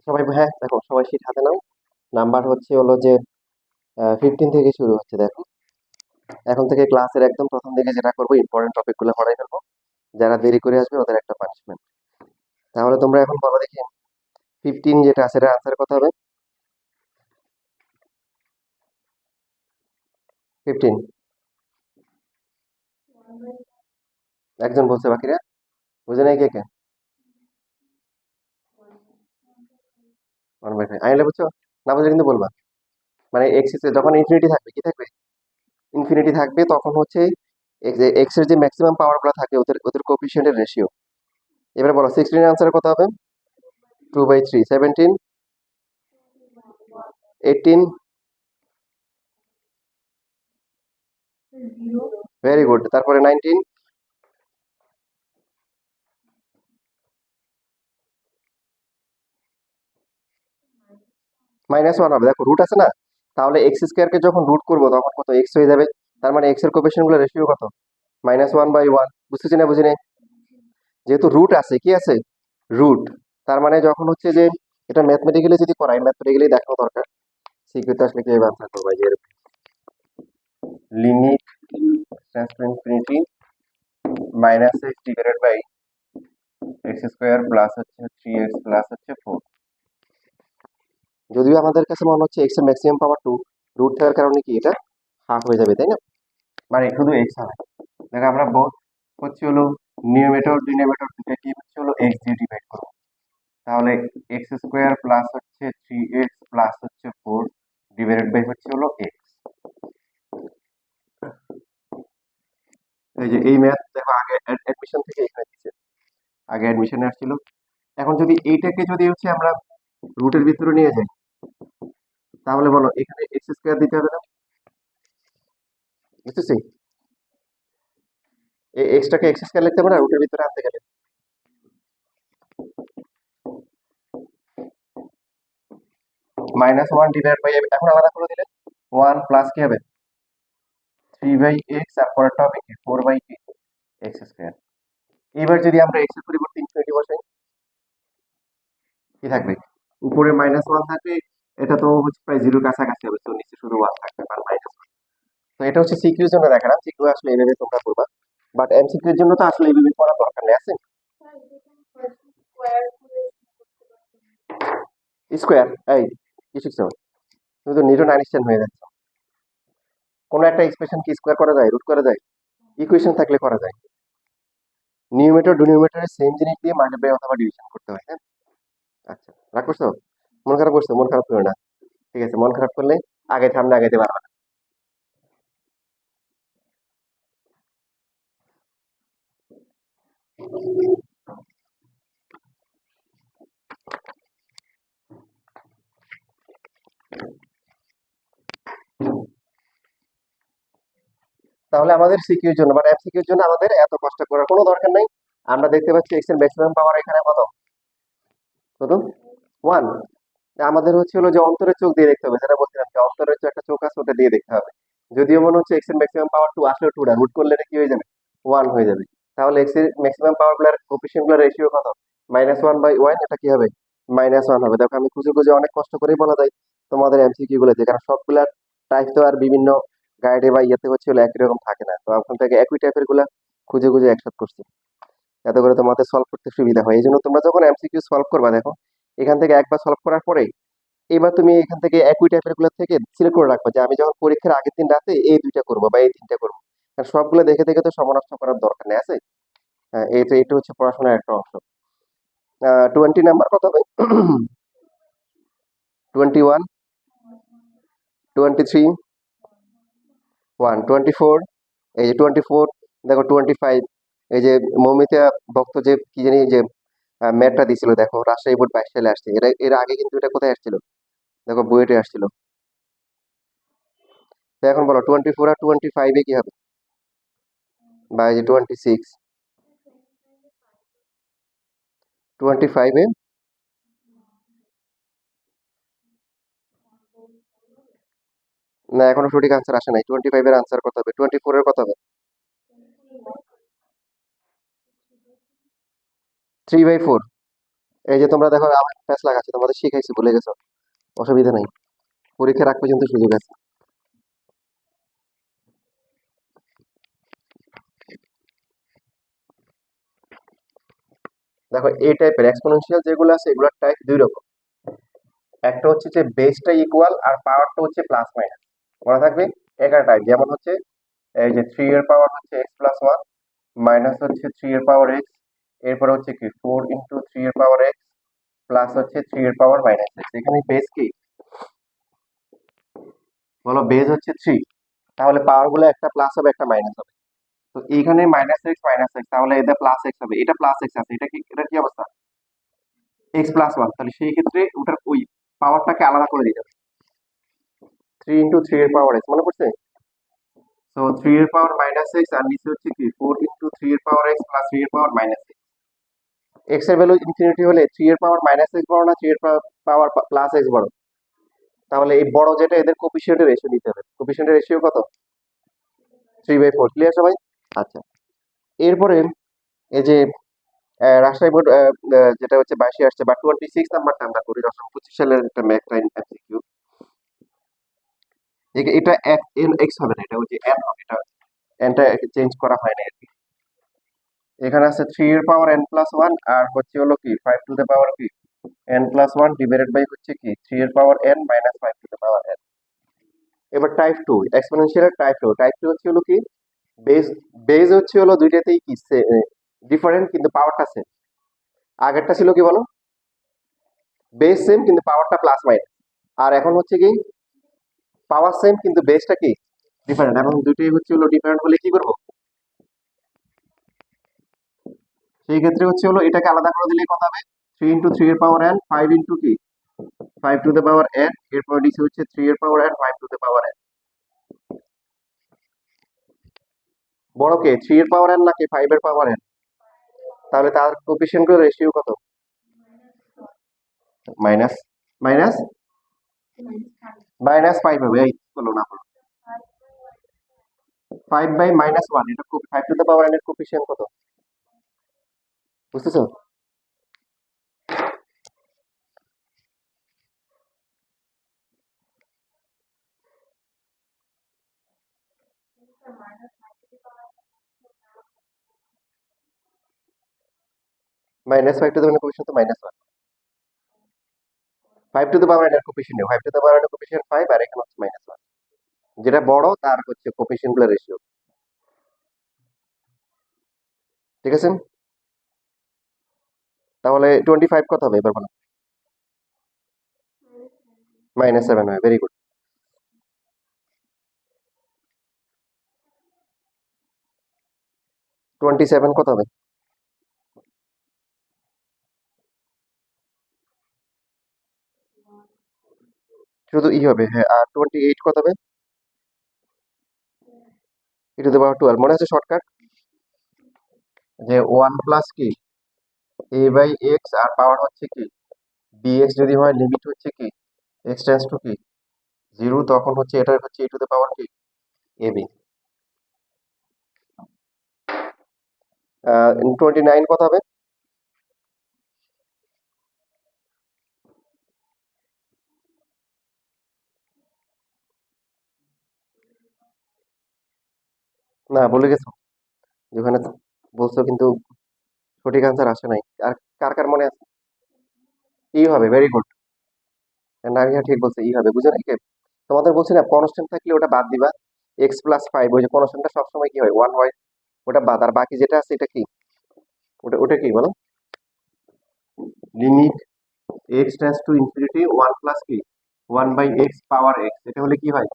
সবাই হ্যাঁ দেখো, সবাই শীট হাতে নাও। নাম্বার হচ্ছে হলো যে 15 থেকে শুরু হচ্ছে। দেখো, এখন থেকে ক্লাসের একদম প্রথম দিকে যেটা করবো, ইম্পর্টেন্ট টপিক গুলো পড়াই ফেলবো। যারা দেরি করে আসবে ওদের একটা পানিশমেন্ট। তাহলে তোমরা এখন বলো দেখি, 15 যেটা আছে এটা আনসার কত হবে? 15 একজন বলছে, বাকিরা বুঝে নাই কে কে? 1/5 আইলে বুঝছো? না বুঝলে কিন্তু বলবা। মানে এক্স যখন ইনফিনিটি থাকবে, কি থাকবে? ইনফিনিটি থাকবে, তখন হচ্ছে এক্স এর যে ম্যাক্সিমাম পাওয়ার গুলো থাকে ওদের ওদের কোএফিসিয়েন্টের রেশিও। এবারে বলো 16 এর আনসার কত হবে? 2/3, 17, 18। Very good. তারপরে 19, -1 হবে। দেখো রুট আছে না, তাহলে এক্স স্কোয়ার কে যখন রুট করবো তখন কত এক্স হয়ে যাবে। তার মানে এক্স এর কোএফিসিয়েন্ট গুলো রেশিও কত? -1/1। বুঝতেছি না বুঝিনি? যেহেতু রুট আছে, কি আছে? রুট। তার মানে যখন হচ্ছে যে এটা ম্যাথমেটিক্যালি যদি করাই, ম্যাথমেটিক্যালি দেখানো দরকার। সিকিউরিটি আসলে কি আনসার করবো, যে limit tends to infinity -x divided by x square plus হচ্ছে 3x প্লাস হচ্ছে 4। যদিও আমাদের কাছে মনে হচ্ছে এক্স এর ম্যাক্সিমাম পাওয়ার 2, রুট থাকার কারণে কি এটা হাফ হয়ে যাবে, তাই না? মানে শুধু এক্স হবে। দেখো আমরা বোথ হচ্ছে হলো নিউমেটর ডিনোমিনেটর দুটাকে হচ্ছে হলো এক্স দিয়ে ডিভাইড করবো। তাহলে এক্স স্কোয়ার প্লাস হচ্ছে 3x প্লাস হচ্ছে 4 ডিভাইডেড বাই হচ্ছে হলো এক্স। এই যে এই ম্যাথ দেখো আগে অ্যাডমিশন থেকে এখানে দিচ্ছে, আগে অ্যাডমিশনে আসছিল। এখন যদি এইটাকে যদি হচ্ছে আমরা রুটের ভিতরে নিয়ে যাই, তাহলে বলো এখানে এক্স স্কোয়ার দিতে হবে না? বুঝতেছি, এই এক্সটাকে এক্স স্কোয়ার লিখতে হবে না রুটের ভিতরে আনতে গেলে? -1 ডিভাইড বাই, এখন আলাদা করে দিলে 1 প্লাস কি হবে 3/x, আর পরেরটা হবে কি 4/x স্কোয়ার। এবার যদি আমরা এক্স এর পরিবর্তে ইনফিনিটি বসাই, কি থাকবে? উপরে -1 থাকবে, এটা তো হচ্ছে প্রায় জিরোর কাছাকাছি হবে, তো নিচে শুধু 1 থাকবে, আর -1। তো এটা হচ্ছে সিকিউর জন্য দেখালাম, সিকিউ আসলে এইভাবে তোমরা করবা। বাট এমসিকিউ এর জন্য তো আসলে এইভাবে করার দরকার নেই, আছে? স্কোয়ার, এই কি শিখছো? তুমি তো নিউটন আইনস্টাইন হয়ে যাচ্ছ। কোন একটা এক্সপ্রেশন কি স্কোয়ার করা যায়, রুট করা যায়? ইকুয়েশন থাকলে করা যায়। নিউমেটর ডিনোমিনেটরের সেম জিনিস দিয়ে মাল্টিপ্লাই অথবা ডিভিশন করতে হয়, হ্যাঁ? আচ্ছা, রাগ করছো? মন খারাপ করছো? মন খারাপ করো না। ঠিক আছে, মন খারাপ করলে আগে সামনে আগাইতে পারবে না। তাহলে আমাদের সিকিউর জন্য বা এমসিকিউর জন্য আমাদের এত কষ্ট করার কোনো দরকার নাই। আমরা দেখতে পাচ্ছি এক্স এর ম্যাক্সিমাম পাওয়ার এখানে কত? কত? 1। আমাদের হচ্ছে হলো যে অন্তরের চোখ দিয়ে দেখতে হবে, যেটা বলছিলাম যে অন্তরের যে একটা চোখ আছে ওটা দিয়ে দেখতে হবে। যদিও মনে হচ্ছে এক্স এর ম্যাক্সিমাম পাওয়ার 2, আসলে 2 না, রুট করলে এটা কি হয়ে যাবে? 1 হয়ে যাবে। তাহলে এক্স এর ম্যাক্সিমাম পাওয়ার গুলার কোএফিসিয়েন্ট গুলার রেশিও কত? -1/1, এটা কি হবে? -1 হবে। দেখো আমি খুঁজে খুঁজে অনেক কষ্ট করেই বলা যায় তোমাদের এমসিকিউ গুলোতে, কারণ সবগুলার টাইপ তো আর বিভিন্ন গাইডে বা ইয়েতে হচ্ছে হলো একই রকম থাকে না, তো ওখান থেকে একই টাইপের গুলা খুঁজে খুঁজে একসাথে করছি, যাতে করে তোমাদের সলভ করতে সুবিধা হয়। এই জন্য তোমরা যখন এমসিকিউ সলভ করবা, দেখো এখান থেকে একবার সলভ করার পরে এবার তুমি এখান থেকে একই টাইপের গুলো থেকে সিলেক্ট করে রাখবা যে আমি যখন পরীক্ষার আগের দিন রাতে এই দুইটা করবো বা এই তিনটা করবো। কারণ সবগুলো দেখে দেখে তো সময় নষ্ট করার দরকার নেই, আছে? হ্যাঁ, এই তো এটা হচ্ছে পড়াশোনার একটা অংশ। 20 নাম্বার কত হবে? 21, 23, 24, এই যে 24। দেখো 25, এই যে মৌমিতা ভক্ত যে কি জানি যে ম্যাটটা দিছিল, দেখো রাজশাহী বোর্ড 22 সালে আসছে। এটা এর আগে কিন্তু এটা কোথায় আসছিল? দেখো বুয়েটে আসছিল। তো এখন বলো 24 আর 25-এ কি হবে? বা এই যে 26, 25-এ না, এখনো সঠিক আনসার আসে নাই। 25 এর আনসার কত হবে? 24 এর কত হবে? 3/4। এই যে তোমরা দেখো আমার প্যাচ লাগাচ্ছে, তোমাদের শিখাইছি ভুলে গেছো, অসুবিধা নাই, পরীক্ষার আগ পর্যন্ত সুযোগ আছে। দেখো এই টাইপের এক্সপোনেনশিয়াল যেগুলো আছে এগুলোর টাইপ দুই রকম। একটা হচ্ছে যে বেসটা ইকুয়াল আর পাওয়ারটা হচ্ছে প্লাস মাইনাস, মনে থাকবে। একটা টাইপ যেমন হচ্ছে এই যে 3 এর পাওয়ার হচ্ছে x প্লাস 1 মাইনাস হচ্ছে 3 এর পাওয়ার x, এরপর হচ্ছে কি 4 ইন্টু 3 এর পাওয়ার x প্লাস হচ্ছে 3 এর পাওয়ার মাইনাস x। এখানে বেস কি বলো, বেস হচ্ছে 3, তাহলে পাওয়ার গুলো একটা প্লাস হবে একটা মাইনাস হবে। তো এইখানে মাইনাস এক্স, তাহলে এটা প্লাস এক্স হবে, এটা প্লাস এক্স আছে, এটা কি, এটা কি অবস্থা, এক্স প্লাস 1, তাহলে সেই ক্ষেত্রে ওটার ওই পাওয়ারটাকে আলাদা করে দিতে হবে, 3 ইন্টু 3 এর পাওয়ার এক্স, মনে পড়ছে। তো 3 এর পাওয়ার মাইনাস এক্স আর নিচে হচ্ছে কি 4 ইন্টু 3 এর পাওয়ার এক্স প্লাস 3 এর পাওয়ার মাইনাস এক্স। এক্স এর ভ্যালু ইনফিনিটি হলে 3 এর পাওয়ার মাইনাস এক্স বড় না 3 এর পাওয়ার প্লাস এক্স বড়? তাহলে এই বড় যেটা এদের কোফিশিয়েন্টের রেশিও দিতে হবে। কোফিশিয়েন্টের রেশিও কত? 3/4। ক্লিয়ার সবাই? আচ্ছা, এরপরে এই যে রাজশাহী বোর্ড যেটা হচ্ছে 22 আসছে বা 26 নাম্বারটা আমরা করি 2025 সালের একটা একটা এমসিকিউ। এটা এক্স হবে না, এটা হচ্ছে এন হবে, এটা এনটা চেঞ্জ করা হয় না আর কি। এখানে আছে 3 এর পাওয়ার n প্লাস 1 আর হচ্ছে হলো কি 5 টু দ্য পাওয়ার কি n প্লাস 1 ডিভাইডেড বাই হচ্ছে কি 3 এর পাওয়ার n minus 5 to the power n। এবার টাইপ 2 এক্সপোনেনশিয়াল টাইপ 2 হচ্ছে হলো কি বেস, বেস হচ্ছে হলো দুইটাতেই কি ডিফারেন্ট কিন্তু পাওয়ারটা সেম। আগেরটা ছিল কি বলো, বেস সেম কিন্তু পাওয়ারটা প্লাস মাইনাস, আর এখন হচ্ছে কি পাওয়ার সেম কিন্তু বেসটা কি ডিফারেন্ট। এখন দুইটাই হচ্ছে হলো ডিফারেন্ট হলে কি করবো, সেই ক্ষেত্রে হচ্ছে হলো এটাকে আলাদা করে দিলে কত হবে, 3 ইন্টু 3 এর পাওয়ার n 5 ইন্টু কি 5 টু দ্য পাওয়ার n, এরপর ডিসি হচ্ছে 3 এর পাওয়ার n 5 to the power n। বড় কে 3 এর পাওয়ার n নাকি 5 এর পাওয়ার n? তাহলে তার কোএফিসিয়েন্ট গুলো রেশিও কত, মাইনাস মাইনাস মাইনাস 5 হবে, এই বলো না বলো, 5 বাই মাইনাস 1, এটা 5 টু দ্য পাওয়ার n এর কোএফিসিয়েন্ট কত, বুঝতেছো? Minus 5 to the power coefficient তো minus 1, 5 to the power n এর coefficient 5 to the power n এর কোএফিসিয়েন্ট 5 আর এখানে হচ্ছে মাইনাস 1, যেটা বড় তার হচ্ছে কোএফিসিয়েন্ট গুলো রেশিও। ঠিক আছে, তাহলে 25 কত হবে এবার বলো, -7 হবে, ভেরি গুড। 27 কত হবে, শুধু ই হবে, হ্যাঁ। আর 28 কত হবে, e টু দ্য পাওয়ার 12। মনে আছে শর্টকাট, যে 1 প্লাস কি a বাই এক্স আর পাওয়ার হচ্ছে কি bx, যদি হয় লিমিট হচ্ছে কি x টেন্ডস টু কি 0, তখন হচ্ছে এটা হচ্ছে e টু দ্য পাওয়ার কি ab। 29 কত হবে, না বলে গেছো যেখানে বলছো কিন্তু সঠিক আনসার আসে নাই। আর কার কার মনে আছে, ই হবে, ভেরি গুড। নামিহা ঠিক বলছে, ই হবে, বুঝে নাই কে? তোমাদের বলছি না কনস্ট্যান্ট থাকলে ওটা বাদ দিবা, এক্স প্লাস 5, ওই যে কনস্ট্যান্টটা সবসময় কি হয় 1 হয়, ওটা বাদ, আর বাকি যেটা আছে এটা কি, ওটা ওটা কি বলো, limit x tends to infinity 1 plus কি 1 বাই এক্স পাওয়ার এক্স, এটা হলে কি হয়,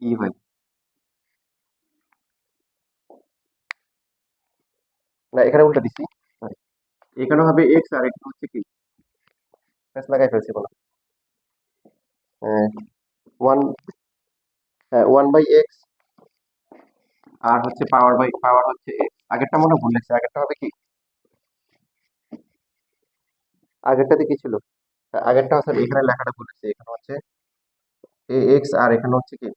ই হয়। না এখানে উল্টা দিচ্ছি, সরি, এখানে হবে এক্স আর এখানে হচ্ছে কি প্লাস লাগাই ফেলছি বলো, 1, হ্যাঁ 1 বাই এক্স আর হচ্ছে পাওয়ার বাই পাওয়ার হচ্ছে এক্স। আগেরটা মনে হয় ভুল লাগছে, আগেরটা হবে কি, আগেরটাতে কি ছিল, আগেরটা হচ্ছে এখানে লেখাটা ভুল হচ্ছে, এখানে হচ্ছে এ এক্স আর এখানে হচ্ছে কি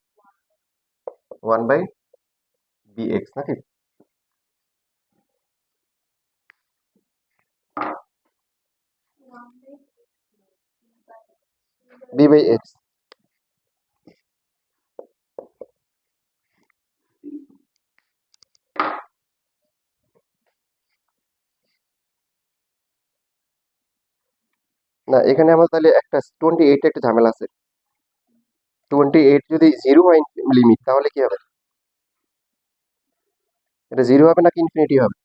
1 বাই বি এক্স নাকি। B by x. না, এখানে আমার তাহলে একটা 28 একটা ঝামেলা আছে। 28 যদি জিরো হয় লিমিট, তাহলে কি হবে? এটা জিরো হবে নাকি ইনফিনিটি হবে?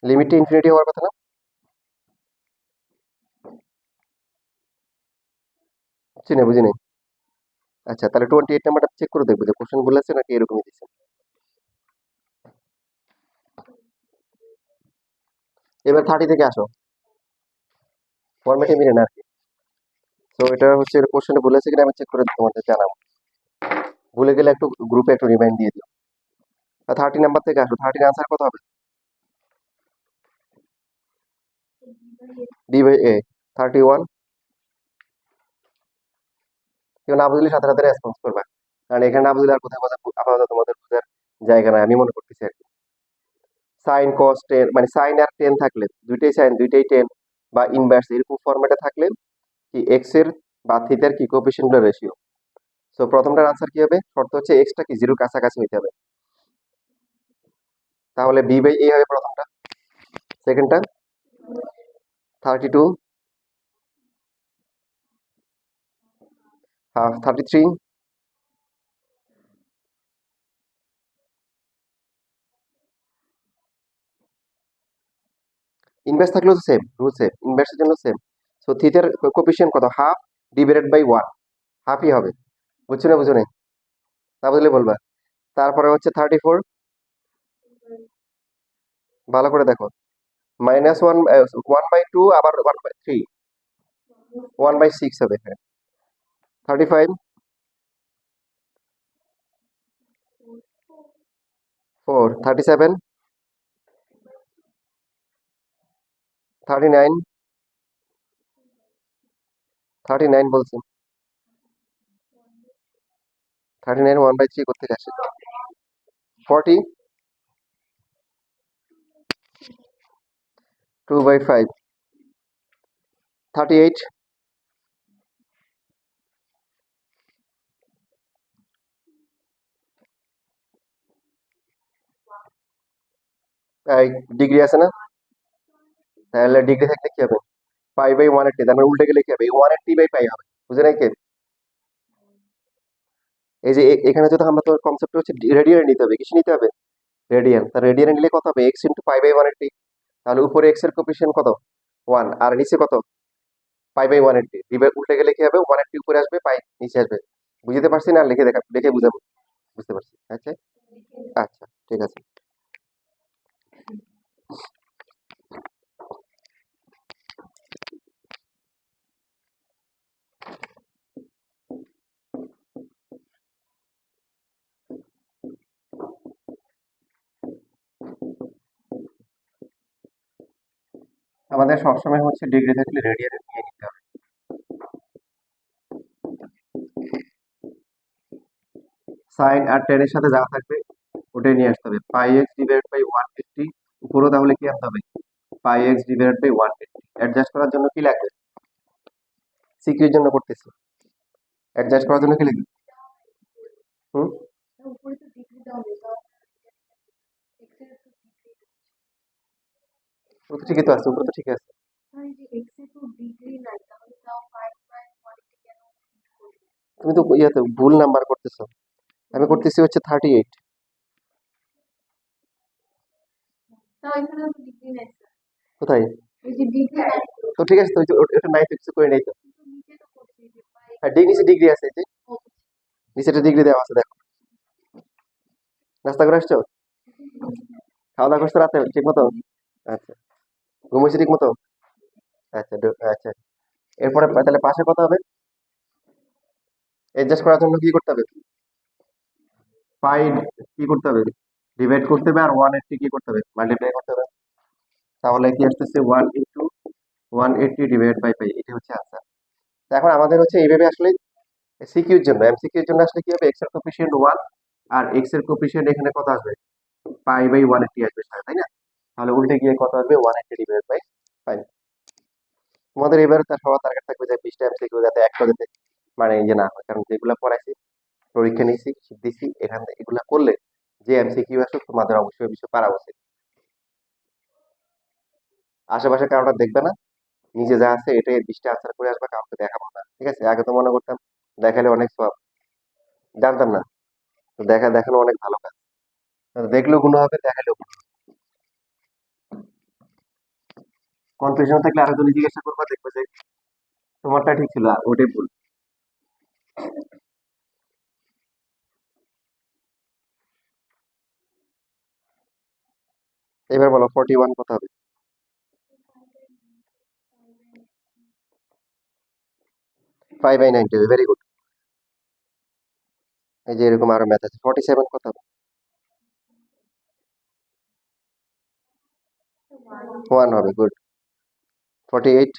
লিমিটটা ইনফিনিটি হওয়ার কথা না? বুঝছি না, বুঝি নাই। আচ্ছা, তাহলে 28 নাম্বারটা চেক করে দেখবো যে কোশ্চেন বলেছে নাকি এরকমই দিচ্ছে। এবার 30 থেকে আসো, ফরম্যাটে মিলে না আর কি। তো এটা হচ্ছে কোশ্চেনে বলেছে কিনা আমি চেক করে তোমাদের জানাবো। ভুলে গেলে একটু গ্রুপে একটু রিমাইন্ড দিয়ে দিও। 30 নাম্বার থেকে আসো, 30 আনসার কত হবে? ডি বাই এ 31। কেউ না বুঝলে সাথে সাথে রেসপন্স করবা, কারণ এখানে না বুঝলে আর কোথাও কোথাও আপাতত তোমাদের বুঝার জায়গা নাই, আমি মনে করতেছি আর কি। সাইন কস টেন, মানে সাইন আর টেন থাকলে, দুইটাই সাইন দুইটাই টেন বা ইনভার্স এরকম ফরম্যাটে থাকলে কি এক্স এর বা থিটার কি কোএফিসিয়েন্ট রেশিও। সো প্রথমটার আনসার কি হবে? শর্ত হচ্ছে এক্সটা কি জিরোর কাছাকাছি হইতে হবে, তাহলে বি বাই এ হবে প্রথমটা। সেকেন্ডটা 32 হাফ 33। ইনভার্স থাকলেও তো সেম রুল, সেম ইনভার্সের জন্য সেম। সো থিটার কোএফিসিয়েন্ট কত? হাফ ডিভাইডেড বাই 1, হাফই হবে। বুঝছো না, বুঝো নাই? না বুঝলে বলবা। তারপরে হচ্ছে 34, ভালো করে দেখো, -1, 1/2 আবার 1/3, 1/6 হবে এখানে। 35, 4, 37, 39, 39 বলছি। 39 1/3 করতে আসে। 40, 2/5, 38, ডিগ্রি আছে না? তাহলে ডিগ্রি থাকলে কি হবে? π/180, তার মানে উল্টে গেলে কি হবে? 180/π হবে। বুঝে নাই কে? এই যে এখানে যদি আমরা, তো কনসেপ্ট হচ্ছে রেডিয়ান নিতে হবে, কিছু নিতে হবে রেডিয়ান। তার রেডিয়ান নিলে কত হবে? x into π/180। তাহলে উপরে x এর কোএফিসিয়েন্ট কত? 1, আর নিচে কত? π/180। উল্টে গেলে কি হবে? 180 উপরে আসবে, পাই নিচে আসবে। বুঝতে পারছি না? লিখে দেখা, লিখে বুঝাবো। বুঝতে পারছি, আচ্ছা। আচ্ছা, ঠিক আছে। আমাদের সবসময় হচ্ছে ডিগ্রি থাকলে রেডিয়ানে নিয়ে নিতে হবে। সাইন আর টেন এর সাথে যা থাকবে ওটাই নিয়ে আসতে হবে। πx/180 উপরও তাহলে কি আনতে হবে? πx/180। অ্যাডজাস্ট করার জন্য কি লাগবে? সিকিউর জন্য করতেছি। অ্যাডজাস্ট করার জন্য কি লিখবে? হুম, ও তো ঠিকই তো আছে, উপরে তো ঠিক আছে। তুমি তো ইয়াতে ভুল নাম্বার করতেছো। আমি করতেছি হচ্ছে 38। কোথায়? তো ঠিক আছে, তো এটা নাই তো, কিছু করে নাই তো। হ্যাঁ, নিচে ডিগ্রি আছে, এই যে নিচে একটা ডিগ্রি দেওয়া আছে, দেখো। নাস্তা করে আসছো? খাওয়া দাওয়া করছো রাতে ঠিক মতো? আচ্ছা, ঘুমাইছি ঠিক মতো? আচ্ছা, আচ্ছা। এরপরে তাহলে পাশে কত হবে? অ্যাডজাস্ট করার জন্য কি করতে হবে? পাই কি করতে হবে? ডিভাইড করতে হবে, আর 180 কি করতে হবে? মাল্টিপ্লাই করতে হবে। তাহলে কি আসতেছে? 1 ইন্টু 180 ডিভাইড বাই পাই, এটা হচ্ছে আনসার। এখন আমাদের হচ্ছে এইভাবে আসলে সিকিউর জন্য, এমসিকিউর জন্য আসলে কি হবে? এক্স এর কোএফিসিয়েন্ট 1 আর এক্স এর কোএফিসিয়েন্ট এখানে কত আসবে? π/180 আসবে সাথে, তাই না? তাহলে উল্টে গিয়ে কত আসবে? 180 ডিভাইড বাই পাই। তোমাদের এবারে তার সবার টার্গেট থাকবে যে 20টা এমসিকিউ যাতে একটা যাতে মানে ইয়ে না হয়, কারণ যেগুলো পড়াইছি পরীক্ষা নিয়েছি দিছি এখান থেকে এগুলা করলে যে এমসিকিউ আসুক তোমাদের অবশ্যই বিষয় পারা উচিত। আশেপাশে কারোটা দেখবে না, নিজে যা আছে এটাই 20টা আনসার করে আসবে, কাউকে দেখাবো না, ঠিক আছে? আগে তো মনে করতাম দেখালে অনেক সব, জানতাম না, তো দেখানো অনেক ভালো কাজ। দেখলেও গুণ হবে, দেখালেও গুণ হবে। কনফিউশন থাকলে আরেকজন জিজ্ঞাসা করবা, দেখবে যে তোমারটা ঠিক ছিল আর ওটাই ভুল। এবার বলো 41 কত হবে? 5/90, ভেরি গুড। এই যে এরকম আরো ম্যাথ আছে, 47 কত হবে? 1 হবে, গুড। 48,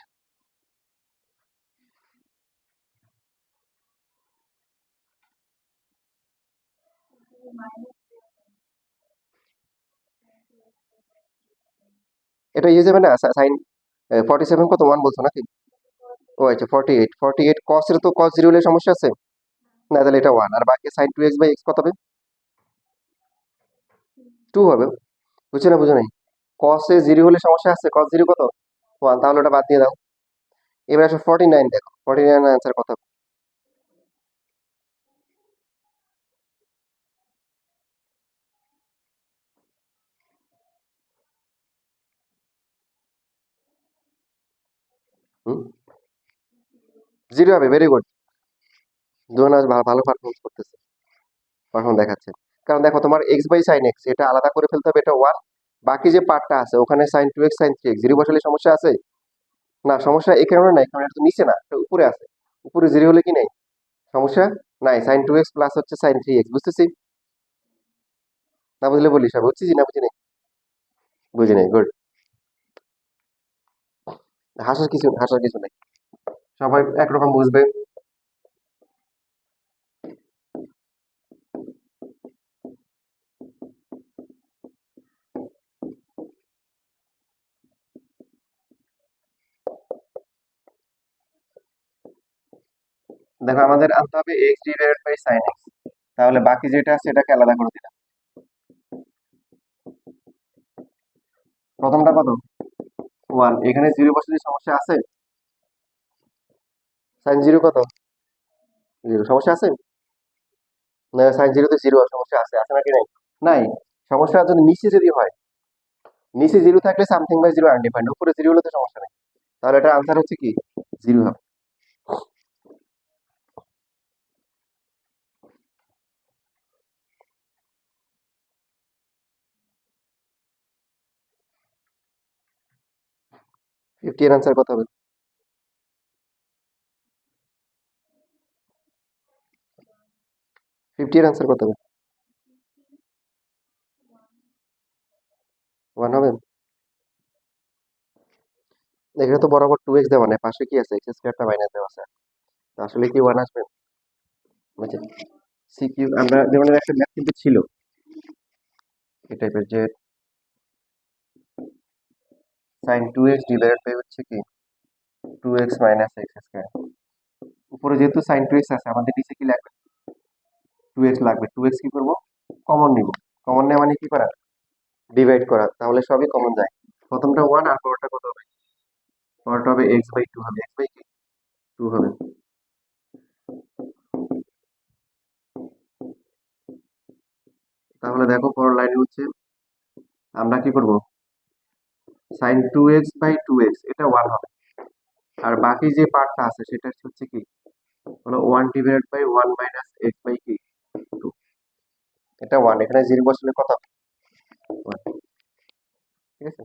এটা ইয়ে যাবে না সাইন? 47 কত, 1 বলছো নাকি? ও আচ্ছা, 48 কস এর তো কস জিরো হলে সমস্যা আছে না, তাহলে এটা 1, আর বাকি সাইন 2x/x কত হবে? 2 হবে। বুঝছো না, বুঝো নাই? কস এ জিরো হলে সমস্যা আছে, কস জিরো কত? 1, তাহলে ওটা বাদ দিয়ে দাও। এবার আসো 49, দেখো 49 আনসার কত হবে? হুম, জিরো হবে, ভেরি গুড। দুজন আজ ভালো পারফরমেন্স করতেছে, পারফরমেন্স দেখাচ্ছে। কারণ দেখো তোমার x/sin x এটা আলাদা করে ফেলতে হবে, এটা 1। বাকি যে পার্টটা আছে ওখানে sin 2x sin 3x zero বসালে সমস্যা আছে? না, সমস্যা এই কারণে নাই, কারণ এটা তো নিচে না, এটা উপরে আছে। উপরে জিরো হলে কি নাই সমস্যা? নাই, sin 2x প্লাস হচ্ছে sin 3x, বুঝতেছি? না বুঝলে বলিস, আর বুঝছি না বুঝি নাই? বুঝি নাই, গুড। হাসার কিছু নেই, সবাই একরকম বুঝবে। দেখো আমাদের আনতে হবে x/sin x, তাহলে বাকি যেটা আছে এটাকে আলাদা করে দিলাম। প্রথমটা কত? 1, এখানে জিরো বসালে সমস্যা আছে? sin 0 কত? 0, সমস্যা আছে? না, sin 0 তে জিরো সমস্যা আছে, আছে নাকি নাই? নাই। সমস্যা যদি নিচে যদি হয়, নিচে জিরো থাকলে সামথিং বাই জিরো আনডিফাইন্ড, উপরে জিরো হলে তো সমস্যা নেই। তাহলে এটার আনসার হচ্ছে কি? জিরো হবে। 50 এর আনসার কত হবে? 50 এর আনসার কত হবে? 1 হবে। এখানে তো বরাবর 2x দেওয়া নেই, পাশে কি আছে, x² মাইনাস দেওয়া আছে। তো আসলে কি 1 আসবে? বুঝছেন? সিকিউ আমরা যেমন একটা ম্যাথ কিন্তু ছিল এই টাইপের, যে sin 2x ডিভাইডেড বাই হচ্ছে কি 2x মাইনাস x²। উপরে যেহেতু sin 2x আছে, আমাদের নিচে কি লাগবে? 2x লাগবে। 2x কি করব? কমন নিব। কমন নেওয়া মানে কি করা? ডিভাইড করা, তাহলে সবই কমন যায়। প্রথমটা 1 আর পরেরটা কত হবে? পরেরটা হবে x/2 হবে, x বাই কি 2 হবে। তাহলে দেখো পরের লাইনে হচ্ছে আমরা কি করব, sin 2x/2x এটা 1 হবে, আর বাকি যে পার্টটা আছে সেটা হচ্ছে কি হলো 1 divided by 1 minus x by কি 2। এটা 1, এখানে জিরো বসলে কত হবে? 1, ঠিক আছে?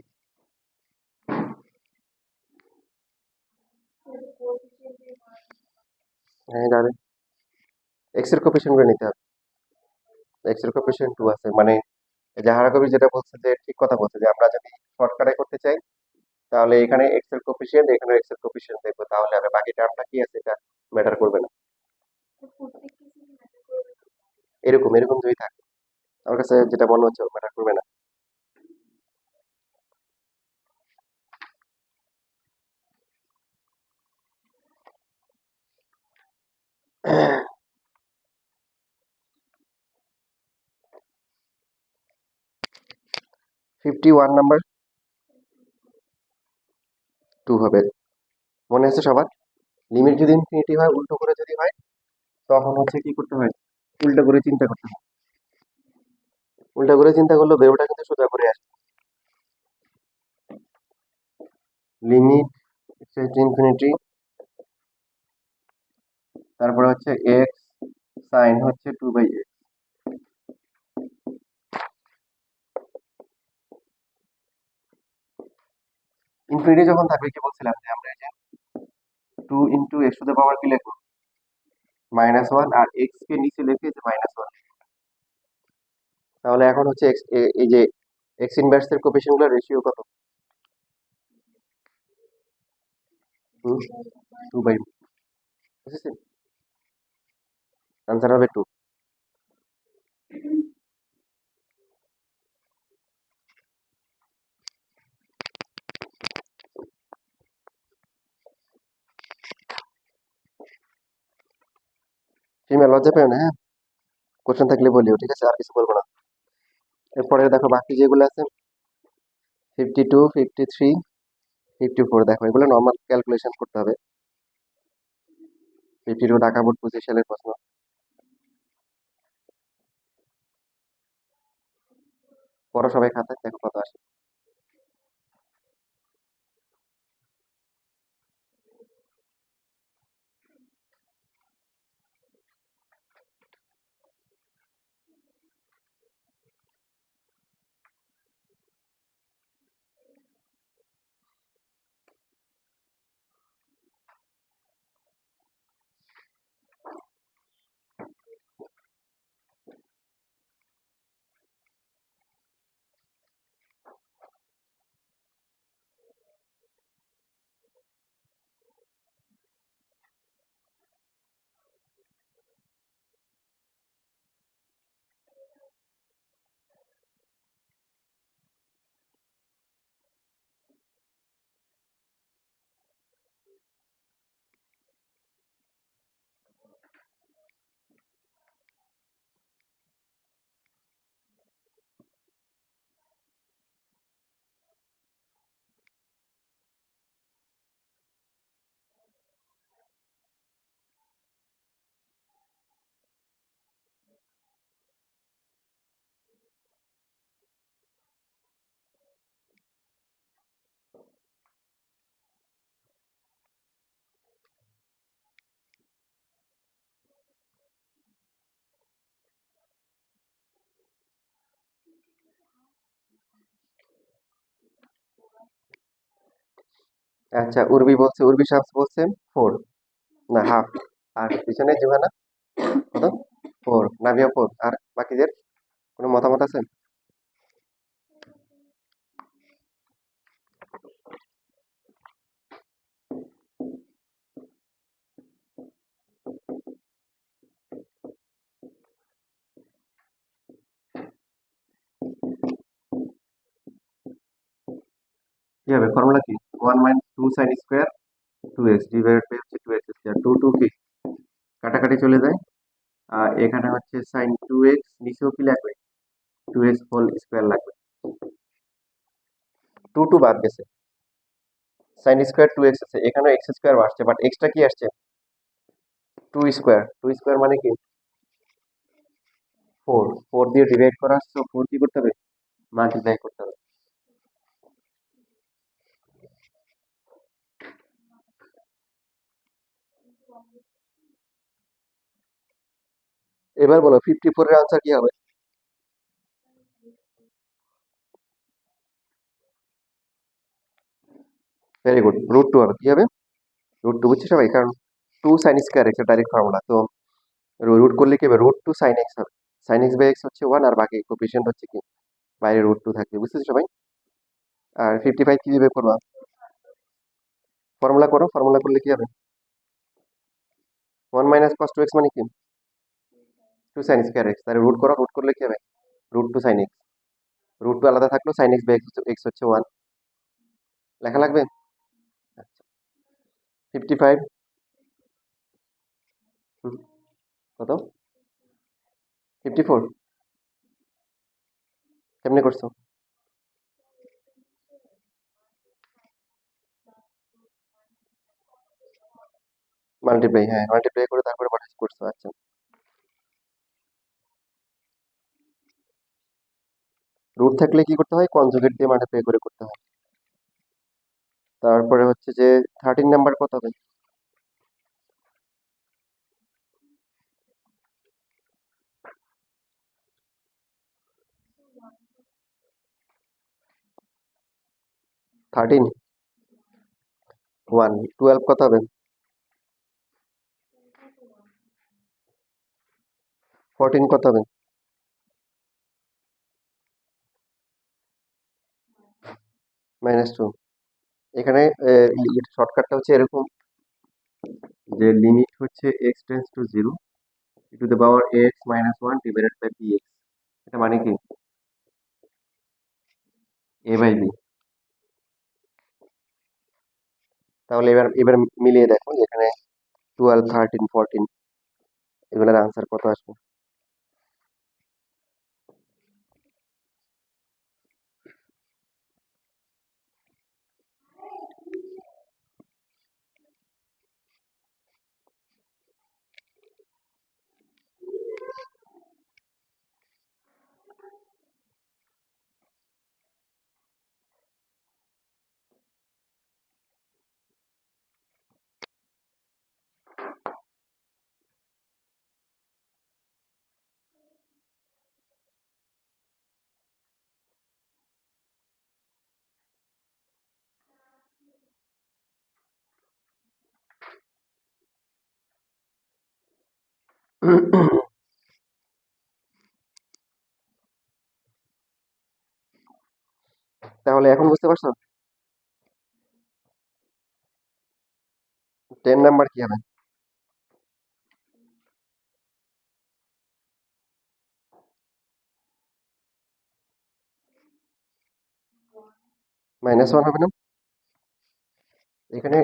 হ্যাঁ, যাবে। x এর কোএফিসিয়েন্ট গুলো নিতে হবে। x এর কোএফিসিয়েন্ট 2 আছে, মানে জাহারা কবির যেটা বলছে যে ঠিক কথা বলছে, যে আমরা যদি শর্টকাটে করতে চাই তাহলে এখানে x এর কোএফিসিয়েন্ট, এখানে x এর কোএফিসিয়েন্ট দেখবো, তাহলে হবে, বাকি টার্মটা কি আছে এটা ম্যাটার করবে না। এরকম এরকম যদি থাকে, আমার কাছে যেটা মনে হচ্ছে ম্যাটার করবে না। 51 নাম্বার 2 হবে। মনে আছে সবার? লিমিট যদি ইনফিনিটি হয়, উল্টো করে যদি হয়, তখন হচ্ছে কি করতে হয়? উল্টো করে চিন্তা করতে হয়। উল্টা করে চিন্তা করলে বেরোটা কিন্তু সোজা করে আসে। লিমিট ইনফিনিটি, তারপরে হচ্ছে এক্স সাইন হচ্ছে 2/x। ইনফিনিটি যখন থাকবে কি বলছিলাম যে আমরা এই যে 2 ইন্টু এক্স টু দ্য পাওয়ার কি লিখবো? -1, আর এক্স কে নিচে লিখে যে -1। তাহলে এখন হচ্ছে এক্স, এই যে এক্স ইনভার্স এর কোএফিসিয়েন্ট গুলোর রেশিও কত? 2/, বুঝেছেন? আনসার হবে 2। তুমি লজ্জা পেও না, হ্যাঁ? কোশ্চেন থাকলে বলিও, ঠিক আছে? আর কিছু বলবো না। এরপরে দেখো বাকি যেগুলো আছে, 52, 53, 54, দেখো এগুলো নর্মাল ক্যালকুলেশন করতে হবে। 52 ঢাকা বোর্ড 25 সালের প্রশ্ন। পড়ো সবাই খাতায়, দেখো কত আসে। আচ্ছা, উর্বি বলছে, উর্বি শামস বলছে 4, না হাফ। আর পিছনে জোহানা কত? 4, নাভিয়া 4। আর বাকিদের কোনো মতামত আছে? কি হবে ফর্মুলা কি? 1 - 2 sin square 2x divided by হচ্ছে 2x স্কয়ার। 2 2 কি কাটাকাটি চলে যায়। আর এখানে হচ্ছে sin 2x, নিচেও কি লাগবে? 2x হোল স্কয়ার লাগবে। 2 2 বাদ গেছে। sin স্কয়ার 2x আছে, এখানেও x স্কয়ার আসছে, বাট এক্সট্রা কি আসছে? 2 স্কয়ার। 2 স্কয়ার মানে কি? 4। 4 দিয়ে ডিভাইড করা আসছে, 4 কি করতে হবে? মাল্টিপ্লাই করতে হবে। এবার বলো 54 এর আনসার কি হবে? ভেরি গুড, √2 হবে। কি হবে? √2, বুঝছো সবাই? কারণ 2 sin স্কয়ার x এর ডাইরেক্ট ফর্মুলা, তো রুট করলে কি হবে? √2 sin x হবে। sin x বাই x হচ্ছে 1, আর বাকি কোএফিসিয়েন্ট হচ্ছে কি বাইরে √2 থাকবে, বুঝতেছো সবাই? আর 55 কিভাবে করবা? ফর্মুলা করো, ফর্মুলা করলে কি হবে? 1 - cos 2x মানে কি? 2 sin স্কয়ার x, তাহলে রুট করো, রুট করলে কি হবে? √2 sin x। √2 আলাদা থাকলো, sin x বাই x হচ্ছে 1। লেখা লাগবে? আচ্ছা, 55 হুম, কত? 54? কেমনে করছো? মাল্টিপ্লাই, হ্যাঁ মাল্টিপ্লাই করে তারপরে পাঠাচ্ছি করছো, আচ্ছা। রুট থাকলে কি করতে হয়, কনজুগেট দিয়ে মাল্টিপ্লাই করে করতে হয়। তারপরে হচ্ছে যে 13 নাম্বার কত হবে? 13 1, 12 কত হবে? 14 কত হবে? -2। এখানে শর্টকাটটা হচ্ছে এরকম, যে লিমিট হচ্ছে x tends to zero to the power x minus one divided by b x. এটা মানে কি, এ বাই বি। তাহলে এবার এবার মিলিয়ে দেখো যে এখানে 12, 13, 14 এগুলোর আনসার কত আসবে। তাহলে এখন বুঝতে পারছো 10 নাম্বার কি হবে? -1 হবে না? এখানে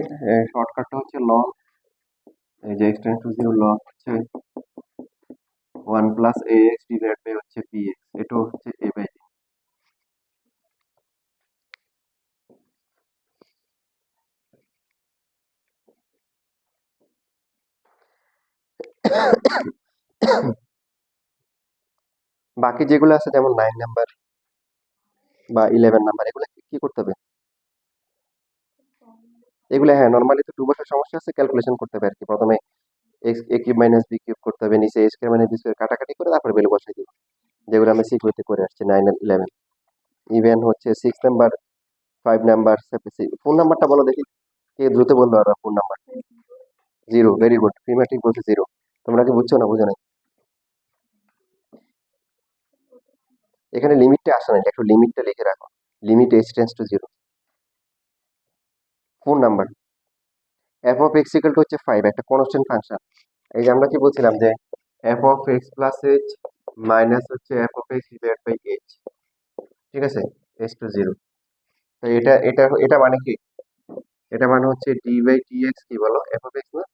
শর্টকাটটা হচ্ছে লন, এই যে এক্স টেন্স টু জিরো লন হচ্ছে 1 plus a x divide by হচ্ছে বি এক্স, এটা হচ্ছে এ বাই বি। বাকি যেগুলো আছে যেমন 9 নাম্বার বা 11 নাম্বার, এগুলো কি কি করতে হবে? এগুলো হ্যাঁ নর্মালি তো 2 বছর সমস্যা আছে, ক্যালকুলেশন করতে হবে আর কি। প্রথমে এক্স এ কিউব মাইনাস বি কিউব করতে হবে, নিচে এ স্কয়ার মাইনাস বি স্কয়ার কাটাকাটি করে তারপর ভ্যালু বসাই দিব, যেগুলো আমরা সিকিউরিটি করে আসছি 9 আর 11। ইভেন হচ্ছে 6 নাম্বার, 5 নাম্বার, ফোন নাম্বারটা বলো দেখি, কে দ্রুত বলতে পারবা phone number? Zero, very good, প্রিমেট্রিক বলছে জিরো। তোমরা কি বুঝছো না বুঝো নাই? এখানে লিমিটটা আসে না, একটু লিমিটটা লিখে রাখো, limit H tends to zero. Phone number F of x equal two হচ্ছে 5, একটা কনস্ট্যান্ট ফাংশন। এই যে আমরা কি বলছিলাম যে F of X plus H minus হচ্ছে F of X divide by H, ঠিক আছে, এস টু জিরো। তো এটা এটা এটা মানে কি, এটা মানে হচ্ছে ডি বাই টি এক্স, কি বলো, এফ অফ এক্স না?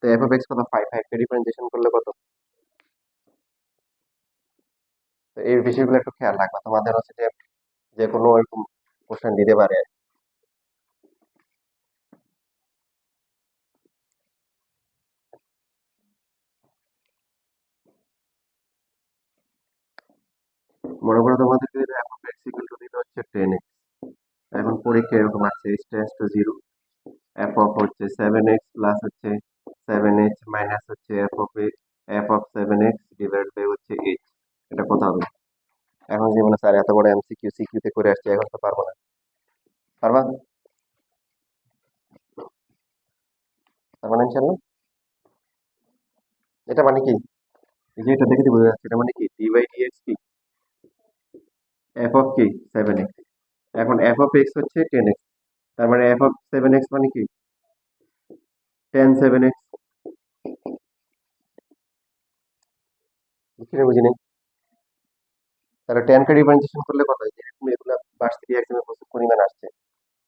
তো এফ অফ এক্স কত, 5, 5 কে ডিফারেন্সিয়েশন করলে কত? তো এই বিষয়গুলো একটু খেয়াল রাখবা, তোমাদের হচ্ছে যে যে কোনো এরকম কোশ্চেন দিতে পারে। মনে করো তোমাদেরকে যদি f of x equal to দিতে হচ্ছে 10x, এখন পরীক্ষা এরকম আছে h tends to zero, f of হচ্ছে 7x প্লাস হচ্ছে 7h মাইনাস হচ্ছে F of 7x divide by হচ্ছে এইচ, এটা কত হবে? এখন যে বলে স্যার এত বড় এমসিকিউ সিকিউ তে করে আসছে, এখন তো পারবো না। পারবা? পারবা না ইনশাআল্লাহ? এটা মানে কি, এই যে এটা দেখে বোঝা যাচ্ছে, এটা মানে কি ডি বাই ডি এক্স কি, এফ অফ কি 7x, এখন এফ অফ এক্স হচ্ছে 10x, তার মানে এফ অফ 7x মানে কি 10 7x। বুঝছি না বুঝি নাই? তাহলে 10 কে ডিফারেন্সিয়েশন করলে কত হয়, এরকম এগুলো ভার্সিটি এক্সামে প্রচুর পরিমাণ আসছে,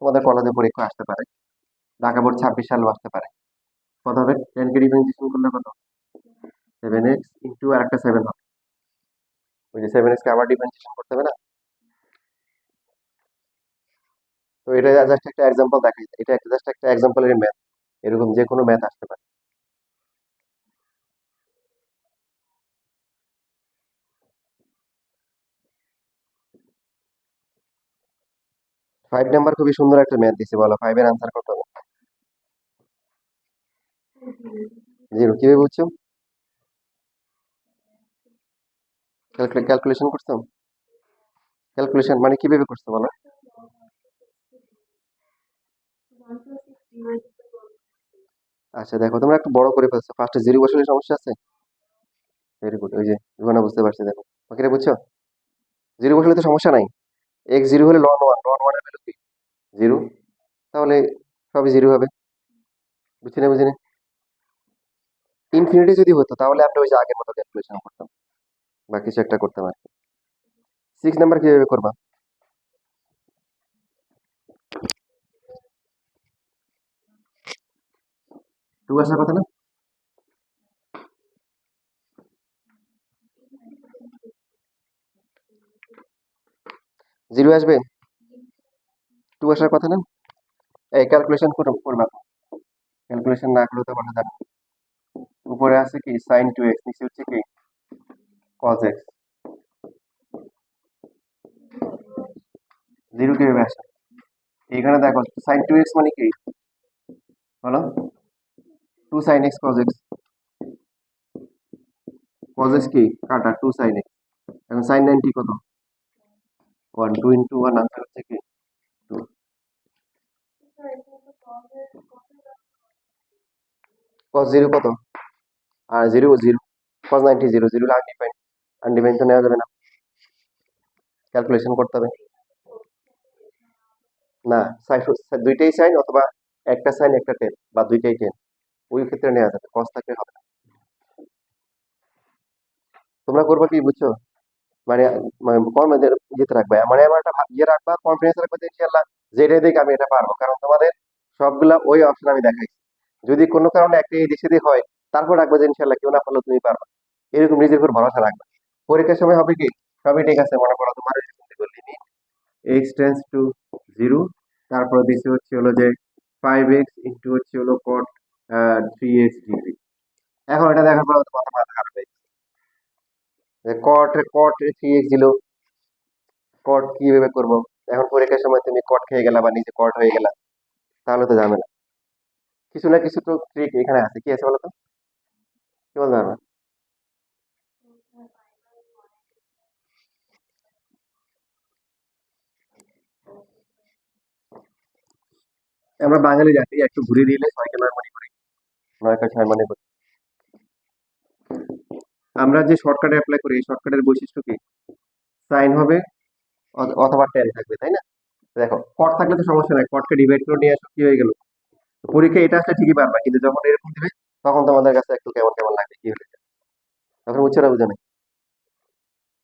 তোমাদের কলেজে পরীক্ষা আসতে পারে, ঢাকা বোর্ড 26 সালেও আসতে পারে। কত হবে? 10 কে ডিফারেন্সিয়েশন করলে কত? 7x ইন্টু আর একটা 7 হবে। ওই যে 7x কে আবার ডিফারেন্সিয়েশন করতে হবে না? তো এটা জাস্ট একটা এক্সাম্পল দেখাই, এটা জাস্ট একটা এক্সাম্পলের ম্যাথ, এরকম যে কোনো ম্যাথ আসতে পারে। 5 নাম্বার খুবই সুন্দর একটা ম্যাথ দিছে, বলো 5 এর আনসার কত হবে? 0। কিভাবে বুঝছো? ক্যালকুলেশন করছো? ক্যালকুলেশন মানে কিভাবে করছো বলো? আচ্ছা দেখো, তোমরা একটু বড় করে ফেলছো, ফার্স্টে 0 বসালে সমস্যা আছে? ভেরি গুড, ওই যে ইভানা বুঝতে পারছি, দেখো বাকিটা বুঝছো? 0 বসালে তো সমস্যা নাই। x 0 হলে ln 1, ln 1 এর ভ্যালু কি? 0। তাহলে সবই 0 হবে। বুঝছি না, বুঝিনি? ইনফিনিটি যদি হতো তাহলে আমরা ওই যে আগের মতো ক্যালকুলেশন করতাম বা কিছু একটা করতাম আর কি। 6 নাম্বার কিভাবে করবা? 2 আসার কথা না? 0 আসবে? 2 আসার কথা না? এই ক্যালকুলেশন করবা, ক্যালকুলেশন না করলে তো বলা যাবে না। উপরে আছে কি sin 2x, নিচে হচ্ছে কি cos x। 0 কিভাবে আসে? এখানে দেখো sin 2x মানে কি বলো? 2 sin x cos x। cos x কি কাটা, 2 sin x। এখন sin 90 কত? 1, 2 ইন্টু 1, আনসার হচ্ছে কি 2। cos 0 কত? আর 0 0, cos 90 0, 0 আনডিফাইন্ড, আনডিফাইন্ড তো নেওয়া যাবে না, ক্যালকুলেশন করতে হবে। না, দুইটাই সাইন অথবা একটা সাইন একটা টেন বা দুইটাই টেন, ওই ক্ষেত্রে নেওয়া যাবে, cos থাকলে হবে না। তোমরা করবা কি বুঝছো? মানে মানে কনফিডেন্স ইয়েতে রাখবা, মানে আমার একটা ইয়ে রাখবা, কনফিডেন্স রাখবা যে ইনশাআল্লাহ যেটাই দিক আমি এটা পারবো, কারণ তোমাদের সবগুলা ওই অপশন আমি দেখাইছি। যদি কোনো কারণে একটা এই দিকে হয়, তারপর রাখবা যে ইনশাআল্লাহ কেউ না পারলেও তুমি পারবা, এরকম নিজের উপর ভরসা রাখবা। পরীক্ষার সময় হবে কি সবই ঠিক আছে, মনে করো তোমার লিমিট x টেন্স টু 0, তারপর দিছে হচ্ছে হলো যে 5x ইন্টু হচ্ছে হলো cot 3x ডিগ্রি। এখন এটা দেখার পর তোমার মাথা খারাপ হয়ে গেছে যে cot cot 3x দিল, কট কিভাবে করবো? এখন পরীক্ষার সময় তুমি কট খেয়ে গেলা বা নিজে কট হয়ে গেলা, তাহলে তো ঝামেলা। কিছু না কিছু তো ট্রিক এখানে আছে, কি আছে বলো তো? কি বলতে পারবা? আমরা বাঙালি জাতি একটু ঘুরে দিলে 6কে 9 মনে করি, 9কে 6 মনে করি। আমরা যে শর্টকাটে অ্যাপ্লাই করি, এই শর্টকাটের বৈশিষ্ট্য কি? সাইন হবে অথবা টেন থাকবে, তাই না? দেখো কট থাকলে তো সমস্যা নাই, কটকে ডিভাইড করে নিয়ে আসো, কি হয়ে গেল? পরীক্ষা এটা আসলে ঠিকই পারবা, কিন্তু যখন এরকম দিবে তখন তোমাদের কাছে একটু কেমন কেমন লাগবে, কি হলে তখন বুঝছো না, বুঝো না?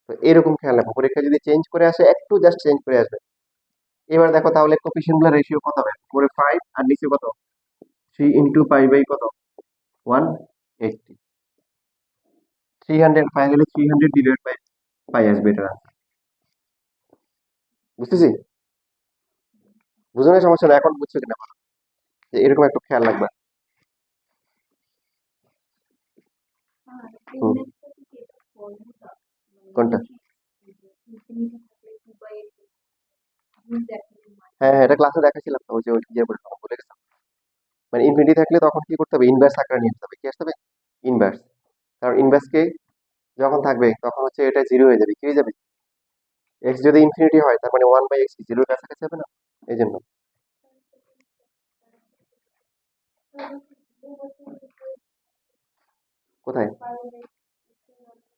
তো এরকম খেয়াল রাখো, পরীক্ষা যদি চেঞ্জ করে আসে একটু জাস্ট চেঞ্জ করে আসবে। এবার দেখো তাহলে কোফিশিয়েন্ট গুলো রেশিও কত হবে? উপরে 5 আর নিচে কত? 3 ইন্টু পাই বাই কত? 180। 300 পাই গেলে 300 ডিভাইড বাই পাই আসবে, এটা বুঝতেছি? বুঝো না, সমস্যা না, এখন বুঝছো কিনা বলো? যে এরকম একটু খেয়াল রাখবা। হুম, কোনটা? হ্যাঁ হ্যাঁ, এটা ক্লাসে দেখাছিলাম তো, ওই যে ওই ইয়ে বলে ভুলে গেছিলাম। মানে ইনফিনিটি থাকলে তখন কি করতে হবে? ইনভার্স আকারে নিয়ে আসতে হবে, কি আসতে হবে? ইনভার্স। কারণ ইনভার্স কে যখন থাকবে তখন হচ্ছে এটা জিরো হয়ে যাবে, কি হয়ে যাবে? এক্স যদি ইনফিনিটি হয় তার মানে 1/x কি জিরোর কাছাকাছি হবে না? এই জন্য। কোথায়?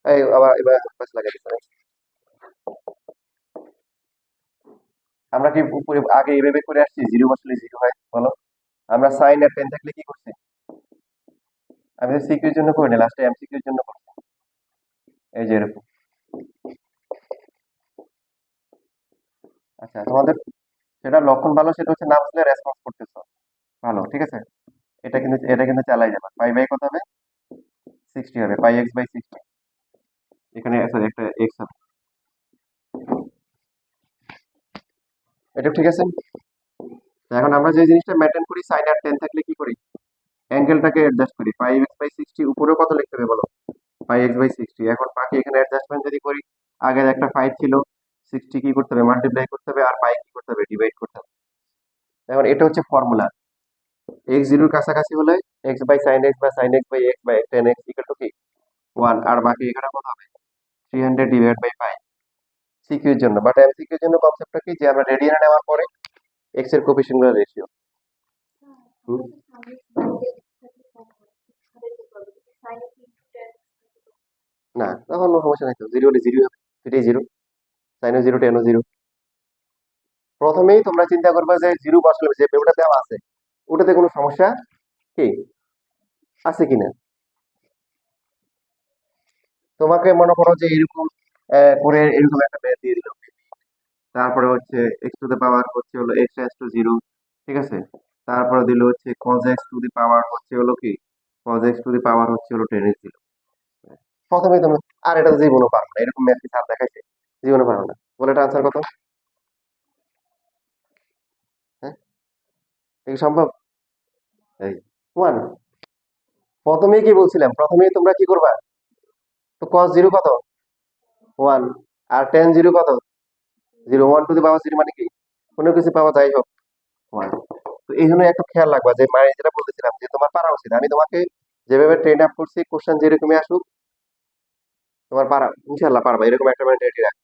এই আবার এবার পাশ লাগাই দিতে হবে। আমরা কি উপরে আগে এভাবে করে আসছি 0 বসলে 0 হয় বলো? আমরা সাইন আর টেন থাকলে কি করছি? আমি সিকিউর জন্য করি না, লাস্টে এমসিকিউর জন্য করছি, এই যে এরকম। আচ্ছা তোমাদের সেটা লক্ষণ ভালো, সেটা হচ্ছে না বুঝলে রেসপন্স করতেছো ভালো, ঠিক আছে। এটা কিন্তু চালাই যাবে, পাই বাই কত হবে, 60 হবে, পাই এক্স বাই 60। এখানে sorry, একটা এক্স হবে। এটা ঠিক আছে। তো এখন আমরা যে জিনিসটা মেনটেন করি, সাইন আর টেন থাকলে কি করি, অ্যাঙ্গেলটাকে অ্যাডজাস্ট করি, পাই এক্স বাই 60 উপরেও কত লিখতে হবে বলো, পাই এক্স বাই 60। এখন বাকি এখানে অ্যাডজাস্টমেন্ট যদি করি, আগের একটা 5 ছিল, 60 কি করতে হবে, মাল্টিপ্লাই করতে হবে, আর পাই কি করতে হবে, ডিভাইড করতে হবে। এখন এটা হচ্ছে ফর্মুলা, এক্স জিরোর কাছাকাছি হলে এক্স বাই সাইন এক্স বা sine x by x by ten x equal to কি 1, আর বাকি এখানে কত হবে, 300 ডিভাইড বাই পাই, সিকিউর জন্য। বাট এমসিকিউর জন্য কনসেপ্টটা কি, যে আমরা রেডিয়ানে নেওয়ার পরে এক্স এর কোফিশিয়েন্ট গুলো রেশিও। না, তখন কোনো সমস্যা নাই তো, জিরো হলে জিরো হবে, এটাই জিরো, সাইনও জিরো টেনও জিরো। প্রথমেই তোমরা চিন্তা করবে যে জিরো বসালে যে ওটা দেওয়া আছে ওটাতে কোনো সমস্যা কি আছে কিনা। তোমাকে মনে করো যে এরকম করে এরকম একটা ম্যাথ দিয়ে দিল, তারপরে হচ্ছে এক্স টু দি পাওয়ার হচ্ছে হলো এক্স রেজ টু জিরো, ঠিক আছে, তারপরে দিল হচ্ছে cos x টু দি পাওয়ার হচ্ছে হলো কি cos x টু দি পাওয়ার হচ্ছে হলো 10x দিল। প্রথমে তুমি, আর এটা তো জীবনও পারো না, এরকম ম্যাথ কি স্যার দেখাইছে, জীবনে পারো না, বলে এটা আনসার কত, হ্যাঁ, এটা কি সম্ভব, এই 1। প্রথমেই কি বলছিলাম, প্রথমেই তোমরা কি করবা, তো cos জিরো কত 1, আর tan জিরো কত zero, 1 to the power zero মানে কি কোনো কিছু পাওয়া যাই হোক 1। তো এই জন্য একটু খেয়াল রাখবা, যে মানে যেটা বলতেছিলাম যে তোমার পারা উচিত, আমি তোমাকে যেভাবে ট্রেন আপ করছি, কোশ্চেন যেরকমই আসুক তোমার পারা ইনশাল্লাহ পারবা, এরকম একটা মেন্টালিটি রাখ।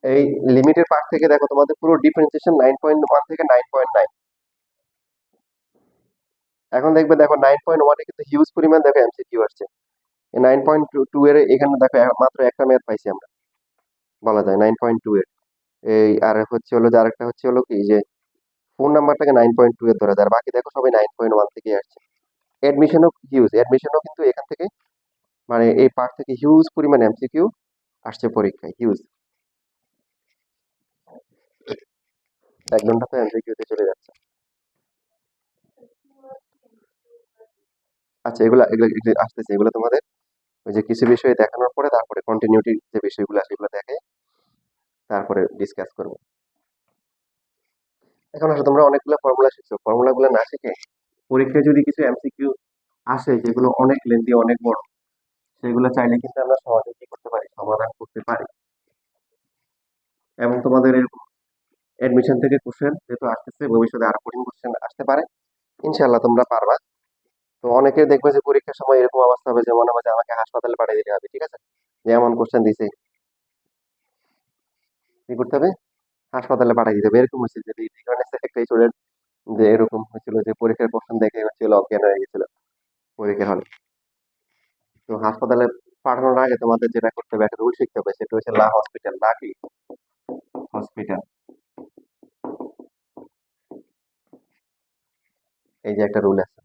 এই লিমিটের পার্ট থেকে দেখো তোমাদের পুরো ডিফারেন্সিয়েশন 9.1 থেকে 9.9। এখন দেখবে দেখো 9.1 এ কিন্তু হিউজ পরিমাণ দেখো এমসিকিউ আসছে, 9.2 এর এখানে দেখো মাত্র একটা ম্যাথ পাইছি আমরা, বলা যায় 9.2 এর এই, আর হচ্ছে হলো যে আরেকটা হচ্ছে হলো কি যে ফোন নাম্বারটাকে 9.2 এর ধরে দেয়, আর বাকি দেখো সবাই 9.1 থেকে আসছে। এডমিশনও হিউজ, এডমিশনও কিন্তু এখান থেকে মানে এই পার্ট থেকে হিউজ পরিমাণ এমসিকিউ আসছে পরীক্ষায়, হিউজ, 1 ঘন্টা তো এমসিকিউতে চলে যাচ্ছে। আচ্ছা, এগুলা এগুলো এগুলো আসতেছে, এগুলো তোমাদের ওই যে কিছু বিষয় দেখানোর পরে তারপরে কন্টিনিউটি যে বিষয়গুলো আছে এগুলো দেখে তারপরে ডিসকাস করবো। এখন আসলে তোমরা অনেকগুলো ফর্মুলা শিখছো, ফর্মুলা গুলো না শিখে পরীক্ষায় যদি কিছু এমসিকিউ আসে যেগুলো অনেক লেন্দি অনেক বড়, সেগুলো চাইলে কিন্তু আমরা সহজে কি করতে পারি, সমাধান করতে পারি। এবং তোমাদের এরকম এডমিশন থেকে কোশ্চেন যেহেতু আসতেছে, ভবিষ্যতে আরো কঠিন কোশ্চেন আসতে পারে, ইনশাল্লাহ তোমরা পারবা। তো অনেকে দেখবে যে পরীক্ষার সময় এরকম অবস্থা হবে যে মনে হবে যে আমাকে হাসপাতালে পাঠিয়ে দিতে হবে, ঠিক আছে, যে এমন কোশ্চেন দিছে, কি করতে হবে, হাসপাতালে পাঠিয়ে দিতে হবে। এরকম হয়েছে যে একটা স্টুডেন্ট যে এরকম হয়েছিল যে পরীক্ষার কোশ্চেন দেখে হচ্ছিল অজ্ঞান হয়ে গেছিল পরীক্ষার হলে। তো হাসপাতালে পাঠানোর আগে তোমাদের যেটা করতে হবে, একটা রুল শিখতে হবে, সেটা হচ্ছে লা হসপিটাল, লা কি হসপিটাল, এই যে একটা রুল আছে,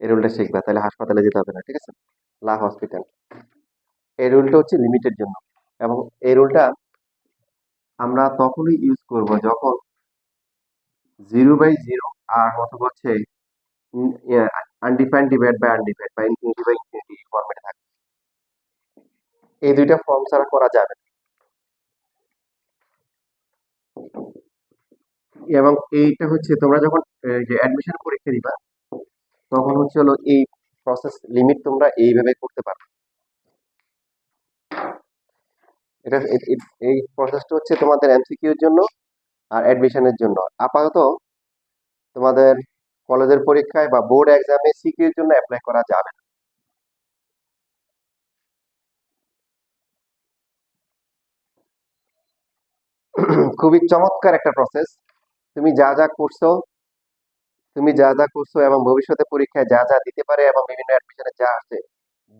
এই রুলটা শিখবা, তাহলে হাসপাতালে যেতে হবে না, ঠিক আছে, লা হসপিটাল। এই রুলটা হচ্ছে লিমিটের জন্য, এবং এই রুলটা আমরা তখনই ইউজ করব যখন 0/0 আর অথবা হচ্ছে আনডিফাইন্ড ডিভাইড বাই আনডিফাইন্ড বা ইনফিনিটি বাই ইনফিনিটি ফর্মেটে থাকে, এই দুইটা ফর্ম ছাড়া করা যাবে না। এবং এইটা হচ্ছে তোমরা যখন যে অ্যাডমিশন পরীক্ষা দিবা তখন হচ্ছে হলো এই প্রসেস লিমিট তোমরা এইভাবে করতে পারো। এটা এই প্রসেসটা হচ্ছে তোমাদের এমসিকিউ এর জন্য আর অ্যাডমিশনের জন্য। আপাতত তোমাদের কলেজের পরীক্ষায় বা বোর্ড এক্সামে সিকিউ এর জন্য অ্যাপ্লাই করা যাবে না। খুবই চমৎকার একটা প্রসেস। তুমি যা যা করছো তুমি যা যা করছো এবং ভবিষ্যতে পরীক্ষায় যা যা দিতে পারে এবং বিভিন্ন অ্যাডমিশনে যা আসে,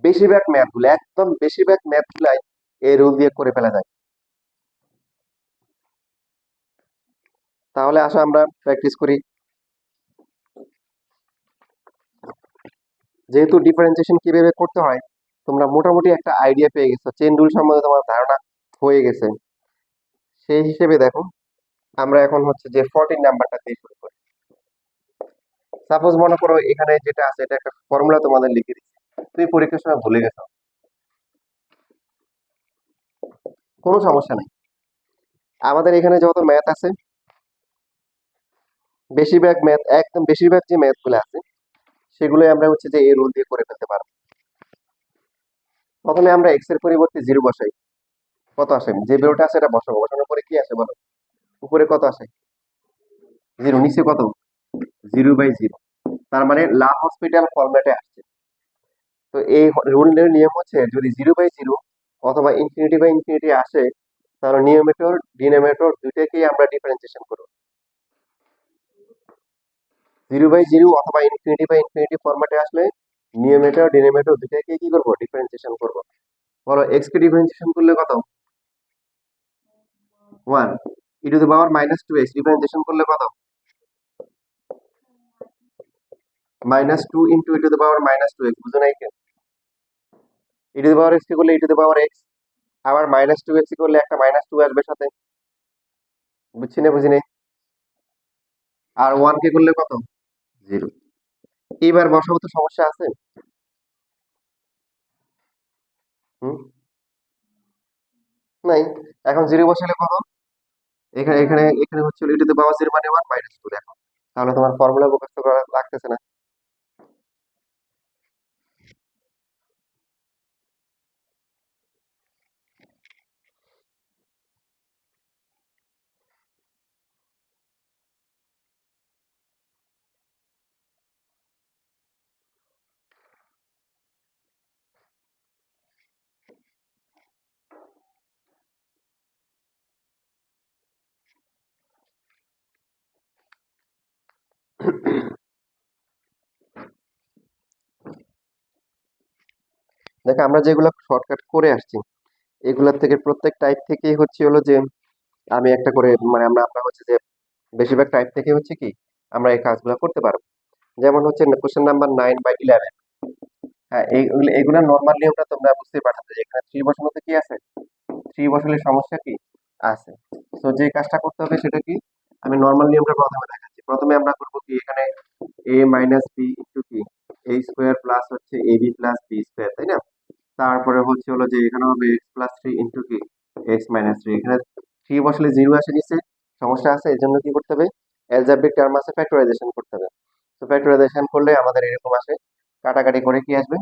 বেশিরভাগ ম্যাথ গুলো, একদম বেশিরভাগ ম্যাথ গুলাই এই রুল দিয়ে করে ফেলা যায়। তাহলে আসো আমরা প্র্যাকটিস করি। যেহেতু ডিফারেন্সিয়েশন কিভাবে করতে হয় তোমরা মোটামুটি একটা আইডিয়া পেয়ে গেছো, চেন রুল সম্বন্ধে তোমার ধারণা হয়ে গেছে, সেই হিসেবে দেখো আমরা এখন হচ্ছে যে 14 নাম্বারটা দিয়ে শুরু করি। সাপোজ মনে করো এখানে যেটা আছে এটা একটা ফর্মুলা তোমাদের লিখে দিচ্ছি, তুমি পরীক্ষার সময় ভুলে গেছো, কোনো সমস্যা নেই। আমাদের এখানে যত ম্যাথ আছে, বেশিরভাগ ম্যাথ, একদম বেশিরভাগ যে ম্যাথ গুলো আছে সেগুলো আমরা হচ্ছে যে এই রুল দিয়ে করে ফেলতে পারবো। প্রথমে আমরা এক্স এর পরিবর্তে জিরো বসাই, কত আসে? যে বেরোটা আছে এটা বসাবো, বসানোর পরে কি আসে বলো? উপরে কত আসে? জিরো, নিচে কত? 0/0। তার মানে লা হসপিটাল ফরম্যাটে আসছে। তো এই রুলের নিয়ম হচ্ছে যদি 0/0 অথবা ইনফিনিটি আসে, তাহলে নিউমেটর ডিনোমিনেটর দুইটাকেই আমরা ডিফারেন্সিয়েশন করবো। 0/0 অথবা ইনফিনিটি ফরম্যাটে আসলে নিউমেটর ডিনোমিনেটর দুইটাকেই কি করবো? ডিফারেন্সিয়েশন করবো। বলো এক্স কে ডিফারেন্সিয়েশন করলে কত? 1। e⁻²x ডিফারেন্সিয়েশন করলে কত? -2 ইন্টু e⁻²x, বুঝো নাই কেন? e⁻x কে করলে e⁻x, আবার -2x করলে একটা -2 আসবে সাথে, বুঝছি না বুঝি নাই? আর 1 কে করলে কত? 0। এবার বসাবো, তো সমস্যা আছে? হুম, নাই। এখন 0 বসালে কত? এখানে এখানে এখানে হচ্ছে e⁻0 মানে 1 -2 দেখো, তাহলে তোমার ফর্মুলা মুখস্থ করা লাগতেছে না। দেখো আমরা যেগুলো শর্টকাট করে আসছি, এগুলোর থেকে প্রত্যেক টাইপ থেকেই হচ্ছে হলো যে আমি একটা করে, মানে আমরা হচ্ছে যে বেশিরভাগ টাইপ থেকে হচ্ছে কি আমরা এই কাজগুলো করতে পারবো। যেমন হচ্ছে কোশ্চেন নাম্বার 9/11। হ্যাঁ, এইগুলা নর্মাল নিয়মটা তোমরা বুঝতেই পারছো যে এখানে 3 বসানোতে কি আছে, 3 বসালে সমস্যা কি আছে। তো যে কাজটা করতে হবে সেটা কি, আমি নর্মাল নিয়মটা প্রথমে দেখাচ্ছি। প্রথমে আমরা করবো কি, এখানে a মাইনাস বি ইন্টু কি a স্কোয়ার প্লাস হচ্ছে ab প্লাস বি স্কোয়ার, তাই না? তারপরে হচ্ছে হলো যে এখানে হবে x+3 ইন্টু কি x-3। এখানে 3 বসালে 0 আসে নিচে, সমস্যা আছে, এর জন্য কি করতে হবে? অ্যালজেব্রিক টার্ম আছে, ফ্যাক্টরাইজেশন করতে হবে। তো ফ্যাক্টরাইজেশন করলে আমাদের এরকম আসে, কাটাকাটি করে কি আসবে?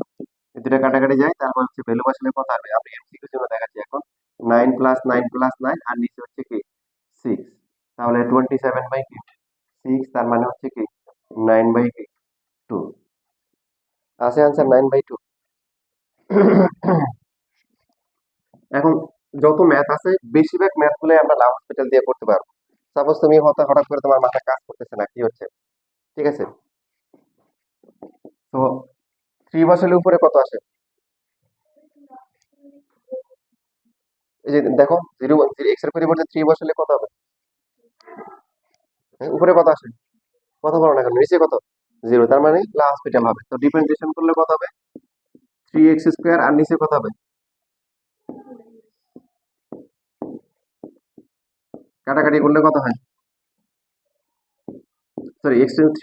এই দুটো কাটাকাটি যায়, তারপর হচ্ছে ভ্যালু বসালে কত হবে? আমি এমসিকিউর জন্য দেখাচ্ছি এখন। 9 + 9 + 9, আর নিচে হচ্ছে কি 6, তাহলে 27/6, তার মানে হচ্ছে কি 9/2 আছে, আনসার 9/2। এখন যত ম্যাথ আছে বেশিরভাগ ম্যাথ গুলো আমরা লা হসপিটাল দিয়ে করতে পারবো। সাপোজ তুমি হঠাৎ করে তোমার মাথা কাজ করতেছে না, কি হচ্ছে? ঠিক আছে, তো 3 বসালে উপরে কত আসে? এই যে দেখো, 0 এক্স এর পরিবর্তে 3 বসালে কত হবে? হ্যাঁ, উপরে কত আসে? কত বড় না কেন, নিচে কত? 0, তার মানে লা হসপিটাল হবে। তো ডিফারেন্সিয়েশন করলে কত হবে? 3x², আর নিচে কত হবে? কাটাকাটি করলে কত হয়? Sorry, x3।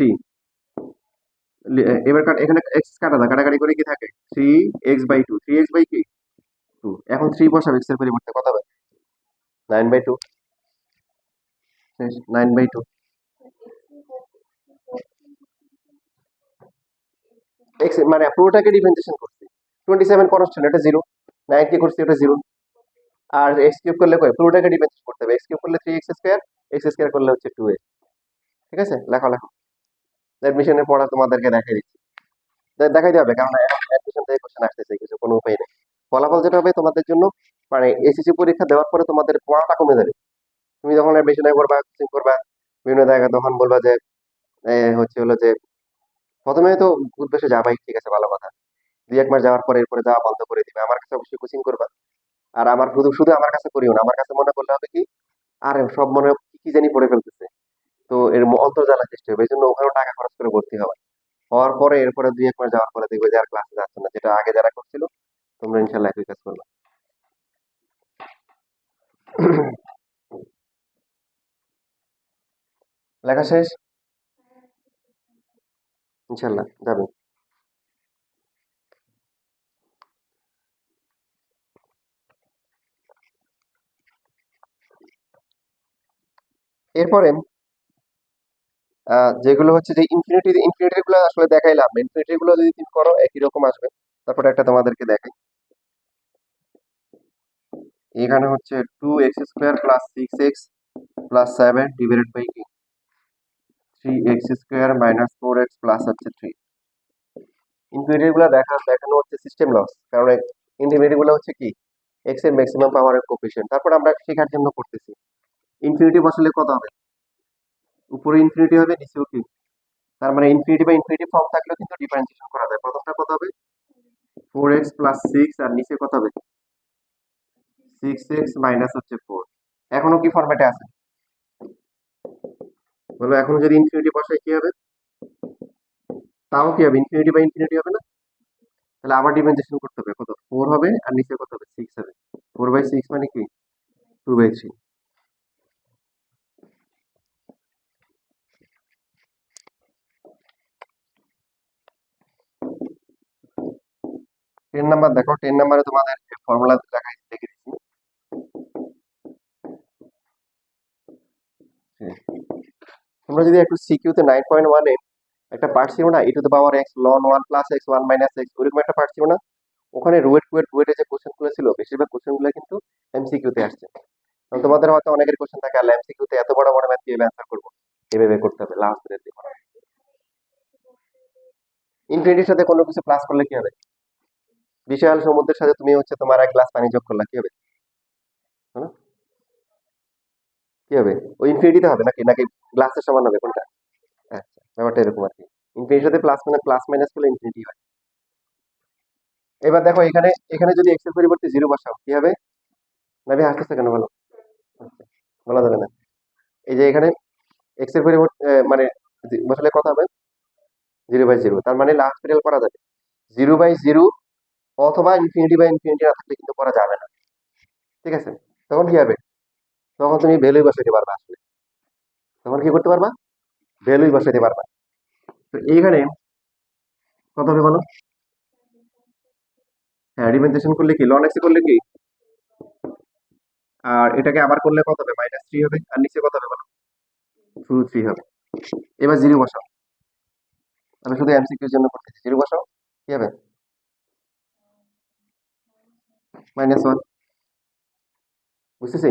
এবার এখানে x কাটা দাও, কাটাকাটি করে কি থাকে? 3x/2, 3x বাই কি 2। এখন 3 বসাবে x এর পরিবর্তে, কত হবে? 9/2। 9/2। এক্স মানে পুরোটাকে ডিফারেন্সিয়েশন করছি। 27 কনস্ট্যান্ট, এটা 0। 9 কি করছি, ওটা 0। আর এক্স কিউব করলে কয়, পুরোটাকে ডিফারেন্সিয়েশন করতে হবে। এক্স কিউব করলে 3x², এক্স স্কোয়ার করলে হচ্ছে 2a। ঠিক আছে, লেখো লেখো। অ্যাডমিশনের পড়া তোমাদেরকে দেখাই দিচ্ছি, দেখাইতে হবে, কারণ অ্যাডমিশন থেকে কোশ্চেন আসতেছে, কিছু কোনো উপায় নেই। ফলাফল যেটা হবে তোমাদের জন্য, মানে এসএসসি পরীক্ষা দেওয়ার পরে তোমাদের পড়াটা কমে যাবে। তুমি যখন অ্যাডমিশনে করবা, কোচিং করবা বিভিন্ন জায়গায়, তখন বলবা যে হচ্ছে হলো যে প্রথমে তো উদ্দেশ্যে যাবাই, ঠিক আছে, ভালো কথা। 2-1 মাস যাওয়ার পরে এরপরে যাওয়া বন্ধ করে দিবে, আমার কাছে অবশ্যই কোচিং করবা। আর আমার শুধু শুধু আমার কাছে করিও না, আমার কাছে মনে করলে হবে কি, আরে সব মনে হয় কি কি জানি পড়ে ফেলতেছে, তো এর অন্তর্জালা সৃষ্টি হবে। এই জন্য ওখানেও টাকা খরচ করে ভর্তি হওয়া, হওয়ার পরে এরপরে 2-1 মাস যাওয়ার পরে দেখবে যে আর ক্লাসে যাচ্ছে না, যেটা আগে যারা করছিল তোমরা ইনশাল্লাহ একই কাজ করবে। লেখা শেষ? ইনশাল্লাহ যাবে। এরপরে যেগুলো হচ্ছে যে ইনফিনিটি গুলো আসলে দেখাইলাম, ইনফিনিটি গুলো যদি তুমি করো একই রকম আসবে। তারপরে একটা তোমাদেরকে দেখাই, এখানে হচ্ছে 2x² plus 6x plus 7 divided by কি 3x² মাইনাস 4x প্লাস হচ্ছে 3। ইনফিনিটি গুলো দেখানো হচ্ছে সিস্টেম লস, কারণ ইনফিনিটি গুলো হচ্ছে কি x এর ম্যাক্সিমাম পাওয়ারের কোএফিসিয়েন্ট। তারপর আমরা শেখার জন্য করতেছি ইনফিনিটি বসালে কত হবে, উপরে ইনফিনিটি হবে নিচেও কি, তার মানে ইনফিনিটি বা ইনফিনিটি ফর্ম থাকলেও কিন্তু ডিফারেন্সিয়েশন করা যায়। প্রথমটা কত হবে 4x প্লাস 6 আর নিচে কত হবে 6x মাইনাস হচ্ছে 4। এখনো কি ফরম্যাটে আছে বলো, এখন যদি ইনফিনিটি বসাই কি হবে, তাও কি হবে ইনফিনিটি বাই ইনফিনিটি হবে না, তাহলে আবার ডিফারেন্সিয়েশন করতে হবে, কত 4 হবে আর নিচে কত হবে 6 হবে, 4/6 মানে কি 2/3। টেন নাম্বার দেখো, 10 নাম্বারে তোমাদের ফর্মুলা দেখাই লিখে দিচ্ছি। তোমরা যদি একটু সিকিউতে 9.1 এ একটা পার্ট ছিল না, e⁻x ln 1 plus x 1 minus x, ওরকম একটা পার্ট ছিল না, ওখানে রুয়েটে যে কোশ্চেন গুলো ছিল বেশিরভাগ কোশ্চেন গুলো কিন্তু এমসিকিউতে আসছে। কারণ তোমাদের হয়তো অনেকের কোশ্চেন থাকে আল্লাহ এমসিকিউতে এত বড় বড় ম্যাথ কিভাবে অ্যান্সার করবো, এভাবে করতে হবে লাস্ট মিনিটে। ইনফিনিটির সাথে কোনো কিছু প্লাস করলে কি হবে, বিশাল সমুদ্রের সাথে তুমি হচ্ছে তোমার এক গ্লাস পানি যোগ করলা কি হবে, হ্যাঁ? কি হবে, ওই ইনফিনিটিতে হবে নাকি নাকি গ্লাসের সমান হবে কোনটা? আচ্ছা, ব্যাপারটা এরকম আর কি, ইনফিনিটির সাথে প্লাস মাইনাস করলে ইনফিনিটি হয়। এবার দেখো এখানে এখানে যদি এক্স এর পরিবর্তে জিরো বসাও কি হবে, নাবি হাসতেছে কেন বলো? আচ্ছা, বলা যাবে না। এই যে এখানে এক্স এর পরিবর্তে মানে বসালে কত হবে 0/0, তার মানে লাস্ট পেরিয়াল করা যাবে 0/0 অথবা ইনফিনিটি না থাকলে কিন্তু করা যাবে না। ঠিক আছে, তখন কি হবে, তখন তুমি ভ্যালুই বসাইতে পারবা আসলে, তখন কি করতে পারবা ভ্যালুই বসাইতে পারবা। তো এইখানে কত হবে বলো, হ্যাঁ ডিফারেন্সিয়েশন করলে কি ln x এ করলে কি, আর এটাকে আবার করলে কত হবে -3 হবে, আর নিচে কত হবে বলো 2 3 হবে। এবার জিরো বসাও, আমি শুধু এমসিকিউর জন্য করতেছি, জিরো বসাও কি হবে -1, বুঝতেছি।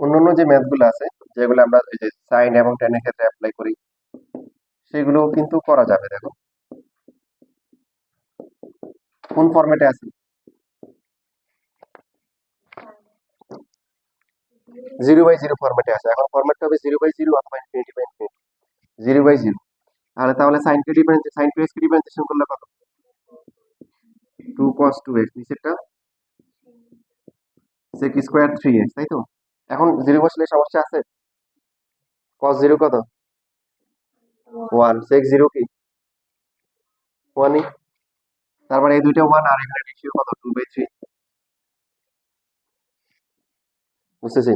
অন্যান্য যে ম্যাথ গুলো আছে যেগুলো আমরা এই যে সাইন এবং টেন এর ক্ষেত্রে অ্যাপ্লাই করি সেগুলো কিন্তু করা যাবে। দেখো কোন ফরম্যাটে আছে, 0/0 ফরম্যাটে আছে। এখন ফরম্যাটটা হবে 0/0 অথবা ইনফিনিটি, 0/0। তাহলে সাইন টু এক্স কে ডিফারেন্সিয়েশন করলে কত 2 cos 2x, নিচেরটা sec স্কয়ার 3x, তাই তো। এখন জিরো বসলে সমস্যা আছে, cos 0 কত 1, sec 0 কি 1 ই, তার মানে এই দুইটা 1 আর এখানে রেশিও কত 2/3, বুঝতেছি।